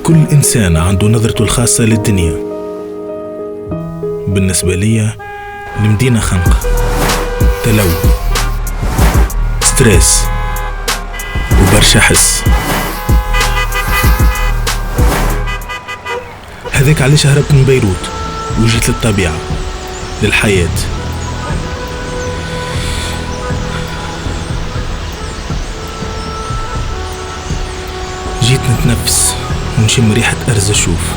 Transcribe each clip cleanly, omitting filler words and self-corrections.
كل إنسان عنده نظرته الخاصة للدنيا. بالنسبة لي المدينة خنقة، تلوث، ستريس وبرشا حس. هذاك علاش هربت من بيروت وجيت للطبيعة، للحياة. جيت نتنفس ونشم ريحة أرز الشوف.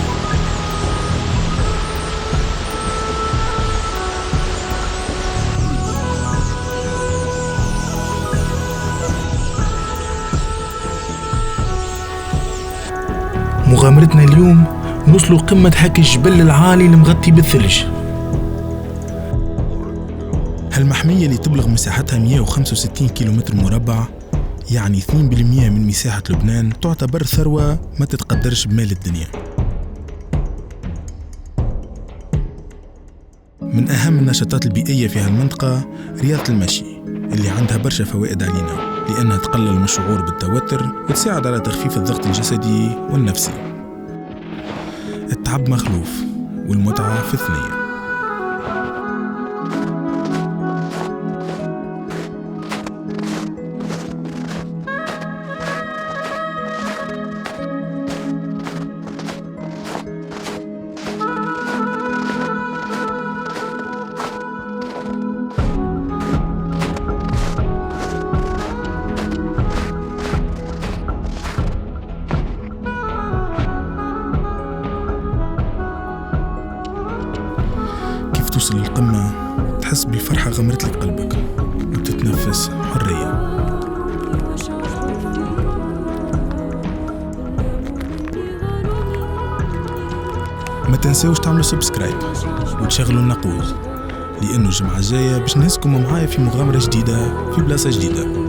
مغامرتنا اليوم نوصلوا قمة هاك الجبل العالي المغطي بالثلج. هالمحمية اللي تبلغ مساحتها 165 كيلومتر مربع، يعني 2% من مساحة لبنان، تعتبر ثروة ما تتقدرش بمال الدنيا. من أهم النشاطات البيئية في هالمنطقة رياضة المشي، اللي عندها برشا فوائد علينا، لأنها تقلل من الشعور بالتوتر وتساعد على تخفيف الضغط الجسدي والنفسي. التعب مخلوف والمتعة في الثنية. توصل للقمة تحس بالفرحة غمرت لك قلبك وتتنفس حرية. ما تنسوش تعملوا سبسكرايب وتشغلوا النقوز، لأنه الجمعة الجاية باش نهزكم معايا في مغامرة جديدة في بلاصة جديدة.